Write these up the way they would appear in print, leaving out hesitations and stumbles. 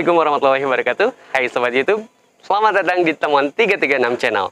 Assalamualaikum warahmatullahi wabarakatuh. Hai Sobat YouTube, selamat datang di Temuan 336 Channel.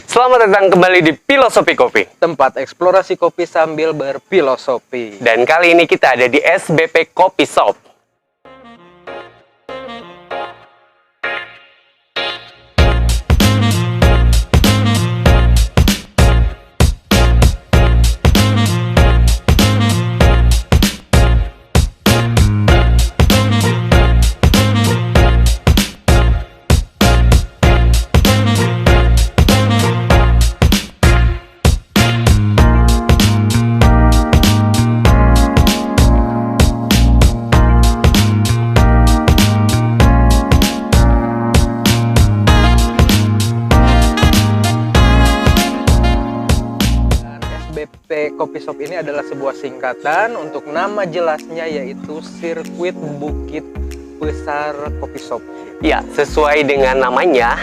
Selamat datang kembali di Filosofi Kopi, tempat eksplorasi kopi sambil berfilosofi. dan kali ini kita ada di SBP Kopi Shop. SBP Coffee Shop ini adalah sebuah singkatan untuk nama jelasnya, yaitu Sirkuit Bukit Besar Coffee Shop. Ya, sesuai dengan namanya,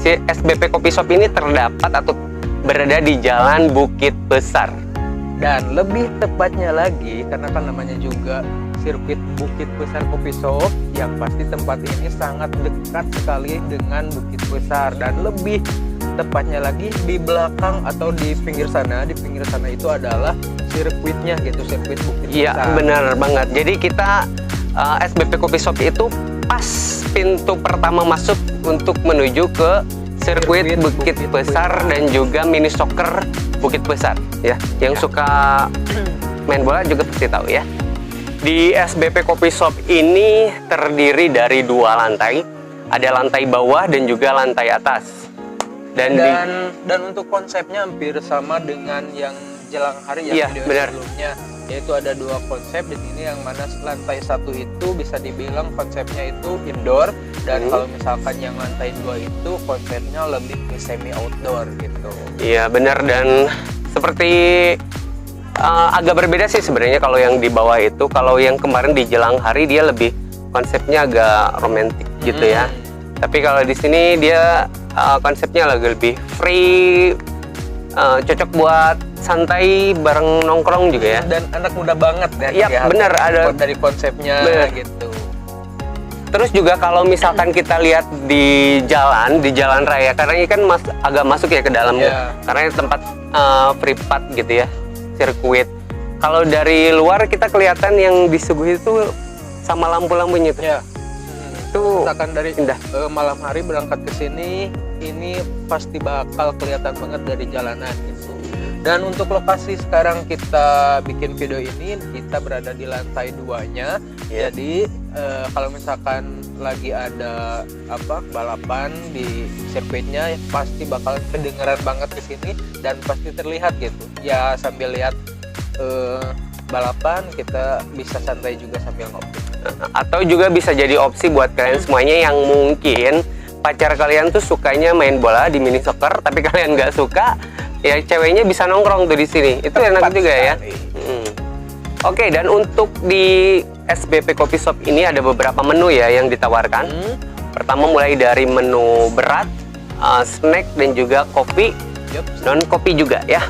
si SBP Kopi Shop ini terdapat atau berada di Jalan Bukit Besar. Dan lebih tepatnya lagi, karena kan namanya juga Sirkuit Bukit Besar Coffee Shop, yang pasti tempat ini sangat dekat sekali dengan Bukit Besar. Dan lebih tepatnya lagi di belakang atau di pinggir sana itu adalah sirkuitnya gitu, sirkuit Bukit Besar. Iya, benar banget. Jadi kita SBP Coffee Shop itu pas pintu pertama masuk untuk menuju ke sirkuit Bukit Besar dan juga mini soccer Bukit Besar ya. Yang suka main bola juga pasti tahu ya. Di SBP Coffee Shop ini terdiri dari 2 lantai. Ada lantai bawah dan juga lantai atas. Dan untuk konsepnya hampir sama dengan yang Jelang Hari yang iya, video benar. sebelumnya, yaitu ada 2 konsep di sini, yang mana lantai 1 itu bisa dibilang konsepnya itu indoor, dan kalau misalkan yang lantai 2 itu konsepnya lebih ke semi outdoor gitu. Iya benar, dan seperti agak berbeda sih sebenarnya kalau yang di bawah itu. Kalau yang kemarin di Jelang Hari dia lebih konsepnya agak romantis gitu ya. Tapi kalau di sini dia konsepnya lebih free, cocok buat santai bareng nongkrong juga ya. Dan anak muda banget ya. Iya benar, ada dari konsepnya bener. gitu. Terus juga kalau misalkan kita lihat di jalan raya, karena ini kan agak masuk ya ke dalam ya, karena ini tempat privat gitu ya, sirkuit. Kalau dari luar kita kelihatan yang disuguhi itu sama lampu-lampunya itu. Ya. Itu misalkan dari indah. Malam hari berangkat ke sini, ini pasti bakal kelihatan banget dari jalanan gitu. Dan untuk lokasi sekarang kita bikin video ini, kita berada di lantai 2-nya. Jadi kalau misalkan lagi ada balapan di sirkuitnya, pasti bakal kedengeran banget ke sini dan pasti terlihat gitu. Ya sambil lihat balapan, kita bisa santai juga sambil ngopi. Atau juga bisa jadi opsi buat kalian semuanya yang mungkin pacar kalian tuh sukanya main bola di mini soccer, tapi kalian nggak suka, ya ceweknya bisa nongkrong tuh di sini. Itu enak juga ya. Oke, dan untuk di SBP Coffee Shop ini ada beberapa menu ya yang ditawarkan. Pertama mulai dari menu berat, snack dan juga kopi, non kopi juga ya.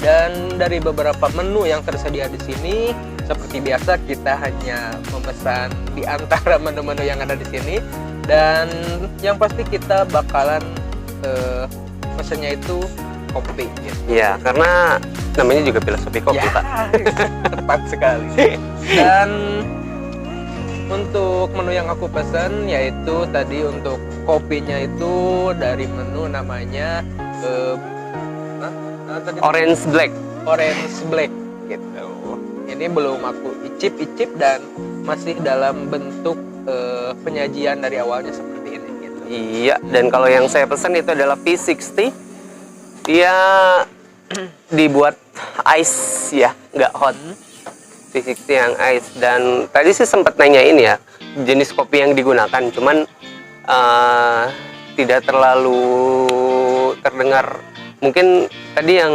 Dan dari beberapa menu yang tersedia di sini, seperti biasa kita hanya memesan di antara menu-menu yang ada di sini, dan yang pasti kita bakalan mesennya itu kopi gitu. Iya, karena namanya juga filosofi kopi, Pak. Tepat sekali. Dan untuk menu yang aku pesan, yaitu tadi untuk kopinya itu dari menu namanya Orange Black gitu. Ini belum aku icip dan masih dalam bentuk penyajian dari awalnya seperti ini gitu. Iya, dan kalau yang saya pesan itu adalah V60. Dia dibuat ice ya, nggak hot. V60 yang ice. Dan tadi sih sempat nanyain ya jenis kopi yang digunakan, cuman tidak terlalu terdengar. Mungkin tadi yang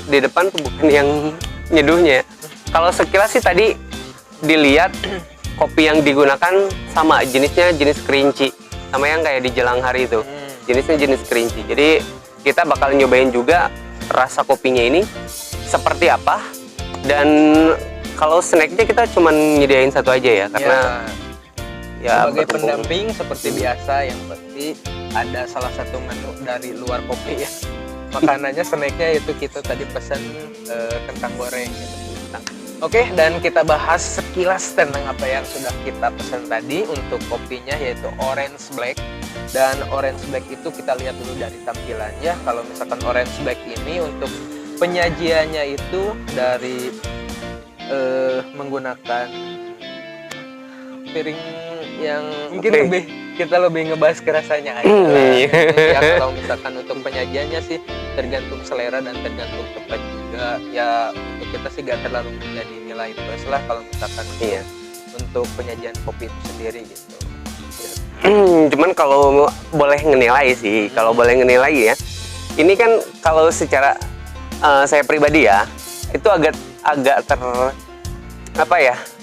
di depan tuh bukan yang nyeduhnya. Kalau sekilas sih tadi dilihat kopi yang digunakan sama jenisnya, jenis kerinci, sama yang kayak di Jelang Hari itu. Jenisnya jenis kerinci. Jadi kita bakal nyobain juga rasa kopinya ini seperti apa. Dan kalau snacknya kita cuman nyediain satu aja ya, karena ya sebagai berhubung- pendamping seperti biasa, yang pasti ada salah satu menu dari luar kopi ya. Makanannya, snacknya itu kita tadi pesan kentang goreng gitu. Oke, dan kita bahas sekilas tentang apa yang sudah kita pesan tadi. Untuk kopinya yaitu orange black. Dan orange black itu kita lihat dulu dari tampilannya. Kalau misalkan orange black ini untuk penyajiannya itu dari menggunakan piring yang mungkin kita lebih ngebahas ke rasanya aja. Ya, kalau misalkan untuk penyajiannya sih tergantung selera dan tergantung tempat juga. Ya untuk kita sih gak terlalu menjadi nilai plus lah kalau misalkan untuk penyajian kopi itu sendiri gitu. Cuman kalau boleh ngenilai sih, kalau boleh ngenilai ya, ini kan kalau secara saya pribadi ya, itu agak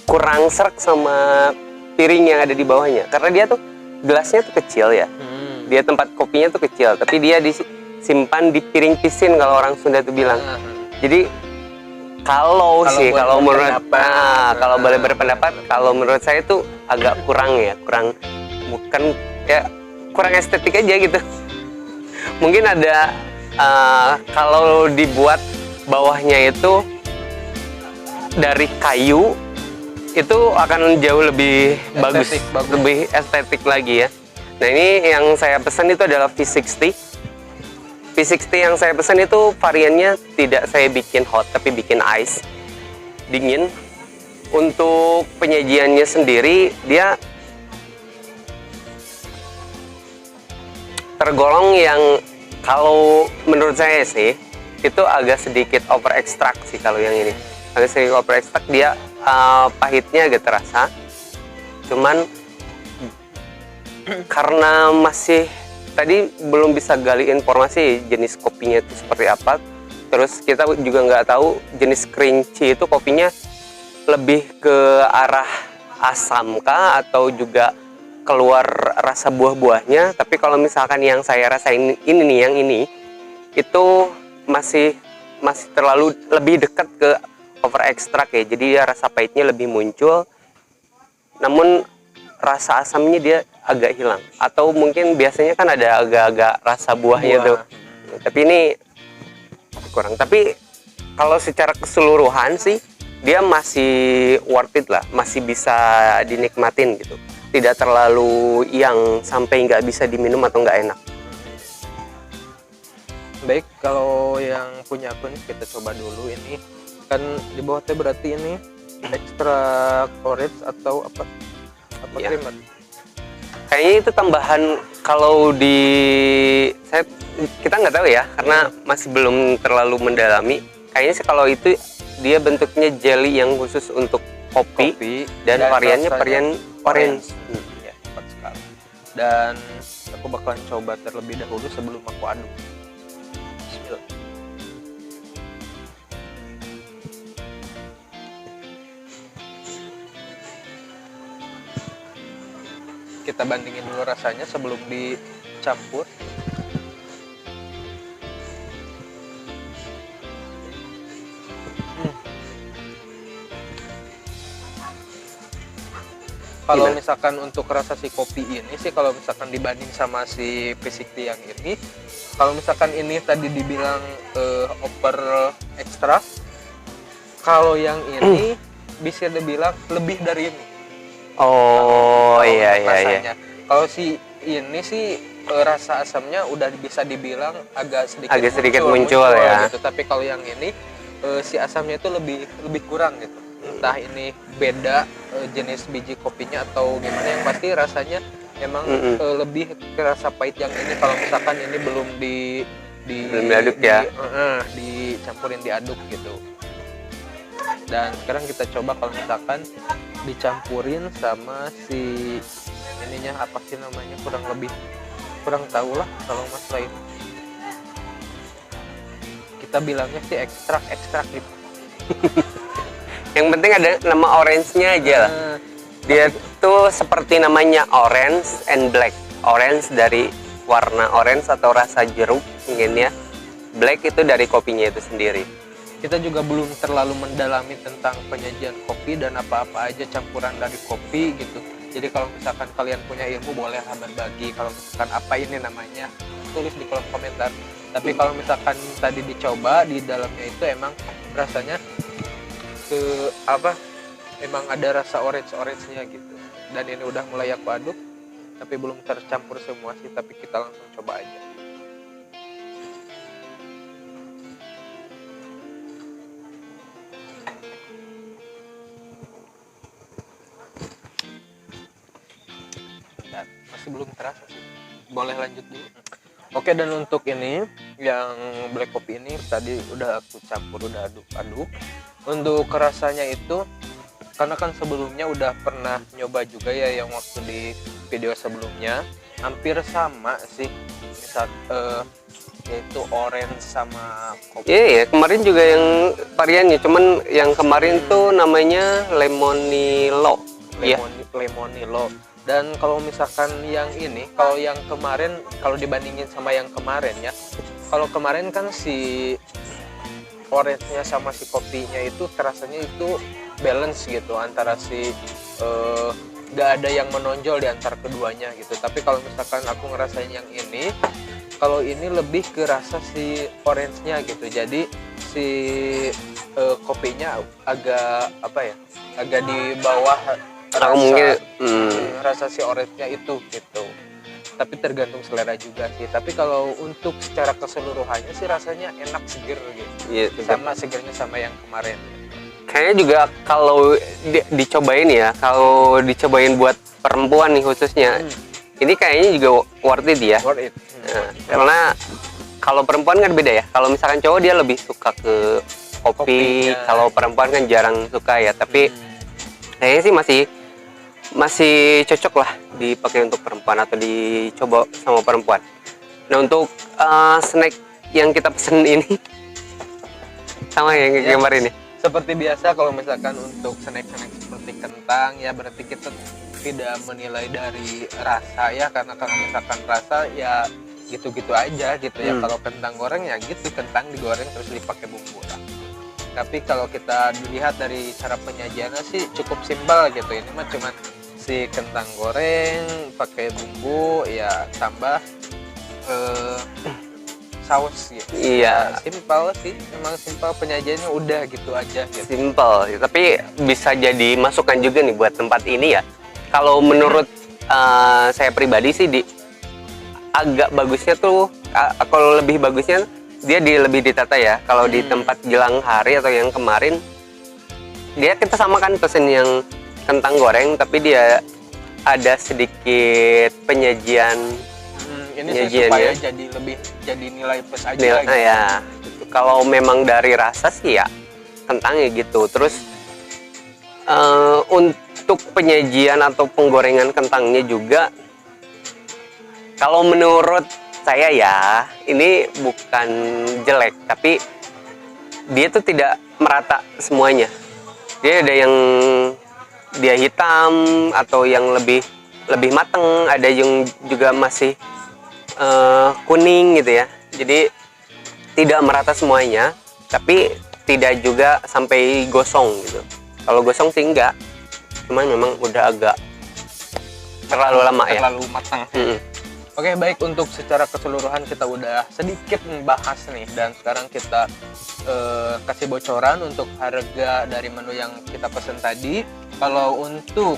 kurang sreg sama piring yang ada di bawahnya, karena dia tuh gelasnya tuh kecil ya, dia tempat kopinya tuh kecil, tapi dia disimpan di piring pisin kalau orang Sunda tuh bilang. Jadi kalau boleh berpendapat, kalau menurut saya itu agak kurang estetik aja gitu. Mungkin ada kalau dibuat bawahnya itu dari kayu, itu akan jauh lebih bagus, lebih estetik lagi ya. Nah, ini yang saya pesan itu adalah V60. V60 yang saya pesan itu variannya tidak saya bikin hot, tapi bikin ice, dingin. Untuk penyajiannya sendiri, dia tergolong yang kalau menurut saya sih itu agak sedikit over extract sih. Kalau yang ini agak sedikit over extract, dia pahitnya agak terasa. Cuman karena masih tadi belum bisa gali informasi jenis kopinya itu seperti apa, terus kita juga nggak tahu jenis kerinci itu kopinya lebih ke arah asam kah atau juga keluar rasa buah-buahnya. Tapi kalau misalkan yang saya rasain ini nih, yang ini itu masih terlalu lebih dekat ke over extract ya, jadi dia rasa pahitnya lebih muncul, namun rasa asamnya dia agak hilang. Atau mungkin biasanya kan ada agak-agak rasa buahnya tuh, tapi ini kurang. Tapi kalau secara keseluruhan sih dia masih worth it lah, masih bisa dinikmatin gitu, tidak terlalu yang sampai nggak bisa diminum atau nggak enak. Baik, kalau yang punya akun kita coba dulu. Ini kan di bawahnya berarti ini extra orange atau apa Ya. creamer? Kayaknya itu tambahan. Kalau kita nggak tahu ya, karena masih belum terlalu mendalami. Kayaknya sih kalau itu dia bentuknya jelly yang khusus untuk kopi dan variannya varian orange. Ya, tepat sekali. Dan aku bakalan coba terlebih dahulu sebelum aku aduk. Bismillah. Kita bandingin dulu rasanya sebelum dicampur. Kalau misalkan untuk rasa si kopi ini sih, kalau misalkan dibanding sama si V60 yang ini, kalau misalkan ini tadi dibilang over extra, kalau yang ini bisa dibilang lebih dari ini. Oh iya. Kalau si ini sih rasa asamnya udah bisa dibilang agak sedikit muncul ya. Gitu. Tapi kalau yang ini si asamnya itu lebih kurang gitu. Entah ini beda jenis biji kopinya atau gimana, yang pasti rasanya emang lebih kerasa pahit yang ini. Kalau misalkan ini belum diaduk ya, dicampurin, diaduk gitu. Dan sekarang kita coba kalau misalkan dicampurin sama si ininya, apa sih namanya, kurang tahu lah kalau masalah ini. Kita bilangnya sih ekstrak gitu. Yang penting ada nama orange-nya aja lah. Dia tuh seperti namanya orange and black. Orange dari warna orange atau rasa jeruk mungkin ya. black itu dari kopinya itu sendiri. Kita juga belum terlalu mendalami tentang penyajian kopi dan apa-apa aja campuran dari kopi gitu. Jadi kalau misalkan kalian punya ilmu bolehlah berbagi. Kalau misalkan apa ini namanya, tulis di kolom komentar. Tapi kalau misalkan tadi dicoba, di dalamnya itu emang rasanya emang ada rasa orange-nya gitu. Dan ini udah mulai aku aduk, tapi belum tercampur semua sih. Tapi kita langsung coba aja. Masih belum terasa sih. Boleh lanjut dulu. Oke, dan untuk ini yang black coffee ini tadi udah aku campur, udah aduk-aduk. Untuk rasanya itu karena kan sebelumnya udah pernah nyoba juga ya yang waktu di video sebelumnya, hampir sama sih. Misal yaitu orange sama kopi. Iya, kemarin juga yang variannya, cuman yang kemarin tuh namanya lemonilo. Lemonilo. Dan kalau misalkan yang ini, kalau yang kemarin, kalau dibandingin sama yang kemarin ya, kalau kemarin kan si orange-nya sama si kopinya itu terasanya itu balance gitu antara si gak ada yang menonjol di antara keduanya gitu. Tapi kalau misalkan aku ngerasain yang ini, kalau ini lebih ke rasa si orange-nya gitu. Jadi si kopinya agak agak di bawah rasa si orange-nya itu gitu. Tapi tergantung selera juga sih. Tapi kalau untuk secara keseluruhannya sih rasanya enak, seger gitu. Iya, sama segernya sama yang kemarin. Kayaknya juga kalau dicobain ya, kalau dicobain buat perempuan nih khususnya, ini kayaknya juga worth it ya. Worth it. Karena kalau perempuan kan beda ya. Kalau misalkan cowok dia lebih suka ke kopi, kalau perempuan kan jarang suka ya. Tapi kayaknya sih masih cocok lah dipakai untuk perempuan atau dicoba sama perempuan. Nah, untuk snack yang kita pesen ini sama yang gambar ini. Seperti biasa kalau misalkan untuk snack-snack seperti kentang ya berarti kita tidak menilai dari rasa ya, karena kalau misalkan rasa ya gitu-gitu aja gitu ya. Kalau kentang goreng ya gitu, kentang digoreng terus dipakai bumbu lah. Tapi kalau kita dilihat dari cara penyajiannya sih cukup simpel gitu. Ini mah cuma si kentang goreng pakai bumbu ya, tambah saus gitu. Iya. Simpel sih, memang simpel penyajiannya, udah gitu aja gitu. Simpel, tapi bisa jadi masukan juga nih buat tempat ini ya. Kalau menurut saya pribadi sih agak bagusnya tuh, kalau lebih bagusnya dia lebih ditata ya. Kalau di tempat Gilang Hari atau yang kemarin, dia kita samakan pesen yang kentang goreng, tapi dia ada sedikit penyajian. Ini sih supaya jadi nilai plus aja gitu. Ya, kalau memang dari rasa sih ya kentangnya gitu. Terus untuk penyajian atau penggorengan kentangnya juga, kalau menurut saya ya ini bukan jelek, tapi dia tuh tidak merata semuanya. Dia ada yang dia hitam atau yang lebih mateng, ada yang juga masih kuning gitu ya. Jadi tidak merata semuanya, tapi tidak juga sampai gosong gitu. Kalau gosong sih enggak, cuman memang udah agak terlalu lama ya, terlalu matang. Oke, baik, untuk secara keseluruhan kita udah sedikit membahas nih, dan sekarang kita kasih bocoran untuk harga dari menu yang kita pesen tadi. Kalau untuk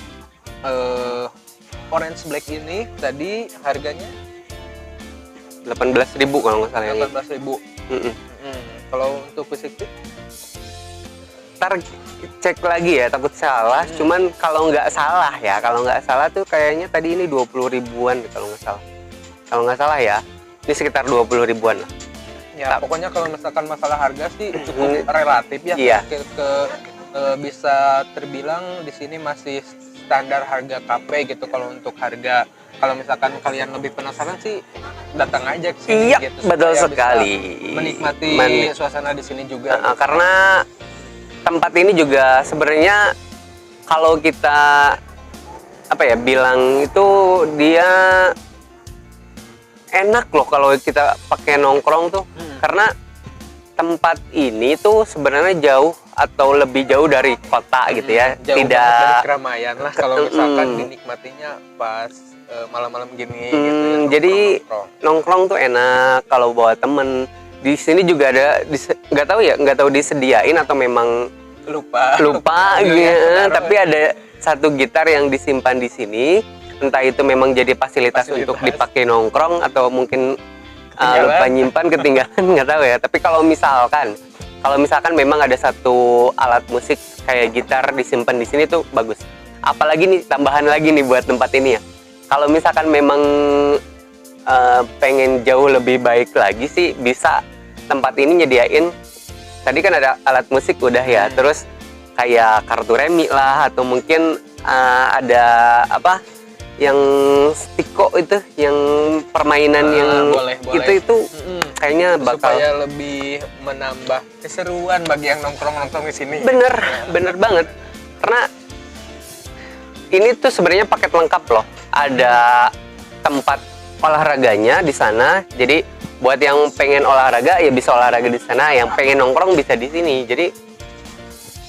orange black ini tadi harganya 18.000 kalau nggak salah. 18.000. Kalau untuk fisik ntar cek lagi ya, takut salah. Cuman kalau nggak salah tuh kayaknya tadi ini 20 ribuan kalau nggak salah ya, ini sekitar 20 ribuan lah ya. Pokoknya kalau misalkan masalah harga sih cukup relatif ya. Iya. Bisa terbilang di sini masih standar harga kafe gitu. Kalau untuk harga, kalau misalkan kalian lebih penasaran sih datang aja ke sini. Iya, gitu, betul sekali. Menikmati suasana di sini juga. Gitu. Karena tempat ini juga sebenarnya kalau kita bilang itu dia enak loh kalau kita pakai nongkrong tuh. Karena tempat ini tuh sebenarnya jauh atau lebih jauh dari kota gitu ya. Jauh banget Tidak dari keramaian lah kalau misalkan dinikmatinya pas malam-malam gini gitu ya, jadi nongkrong-nongkrong. nongkrong tuh enak kalau bawa temen. Di sini juga ada nggak tahu disediain atau memang lupa gitu. ya, Tapi ada satu gitar yang disimpan di sini. Entah itu memang jadi fasilitas untuk dipakai nongkrong atau mungkin lupa nyimpan, ketinggalan, nggak tahu ya. Tapi kalau misalkan memang ada satu alat musik kayak gitar disimpan di sini tuh bagus. Apalagi nih tambahan lagi nih buat tempat ini ya. Kalau misalkan memang pengen jauh lebih baik lagi sih, bisa tempat ini nyediain. Tadi kan ada alat musik udah ya, terus kayak kartu remi lah, atau mungkin ada apa yang stiko itu, yang permainan yang boleh. itu kayaknya bakal supaya lebih menambah keseruan bagi yang nongkrong di sini. Bener banget, karena ini tuh sebenarnya paket lengkap loh. Ada tempat olahraganya di sana, jadi buat yang pengen olahraga ya bisa olahraga di sana, yang pengen nongkrong bisa di sini. Jadi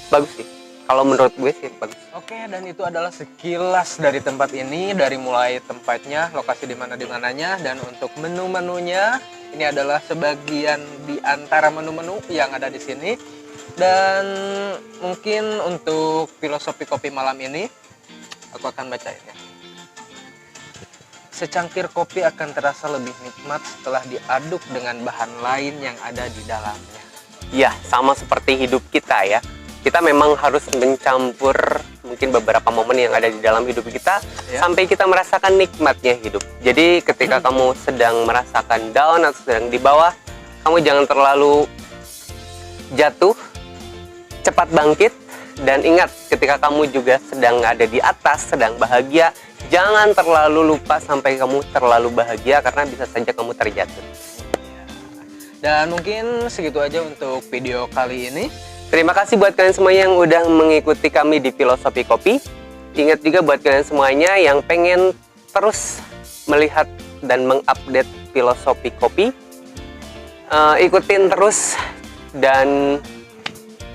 bagus sih, kalau menurut gue sih bagus. Oke, dan itu adalah sekilas dari tempat ini, dari mulai tempatnya, lokasi di mana-dimananya, dan untuk menu-menunya ini adalah sebagian di antara menu-menu yang ada di sini. Dan mungkin untuk filosofi kopi malam ini aku akan bacain ya. Secangkir kopi akan terasa lebih nikmat setelah diaduk dengan bahan lain yang ada di dalamnya. Ya, sama seperti hidup kita ya. Kita memang harus mencampur mungkin beberapa momen yang ada di dalam hidup kita sampai kita merasakan nikmatnya hidup. Jadi ketika kamu sedang merasakan down atau sedang di bawah, kamu jangan terlalu jatuh, cepat bangkit, dan ingat ketika kamu juga sedang ada di atas, sedang bahagia, jangan terlalu lupa sampai kamu terlalu bahagia karena bisa saja kamu terjatuh. Dan mungkin segitu aja untuk video kali ini. Terima kasih buat kalian semua yang udah mengikuti kami di Filosofi Kopi. Ingat juga buat kalian semuanya yang pengen terus melihat dan mengupdate Filosofi Kopi, ikutin terus dan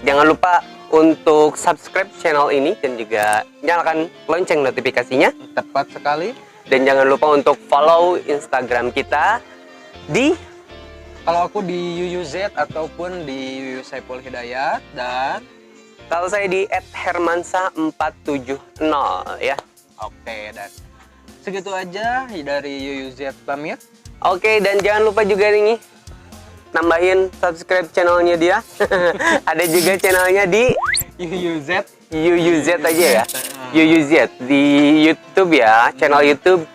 jangan lupa untuk subscribe channel ini dan juga nyalakan lonceng notifikasinya. Tepat sekali. Dan jangan lupa untuk follow Instagram kita di, kalau aku di YuYuZ ataupun di Yuyu Saiful Hidayat, dan kalau saya di @hermansa470 ya. Oke, dan segitu aja dari YuYuZ pamit. Oke, dan jangan lupa juga nih nambahin subscribe channelnya dia. Ada juga channelnya di YuYuZ aja ya. YuYuZ di YouTube ya, channel YouTube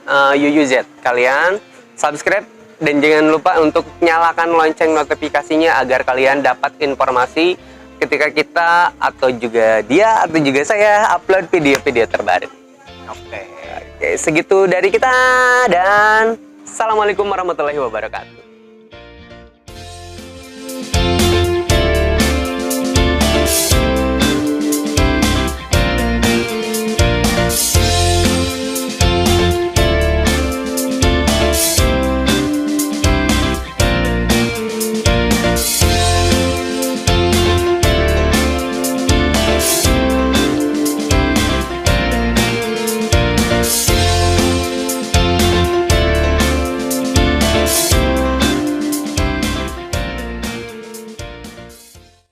YuYuZ. Kalian subscribe dan jangan lupa untuk nyalakan lonceng notifikasinya agar kalian dapat informasi ketika kita atau juga dia atau juga saya upload video-video terbaru. Oke, segitu dari kita dan assalamualaikum warahmatullahi wabarakatuh.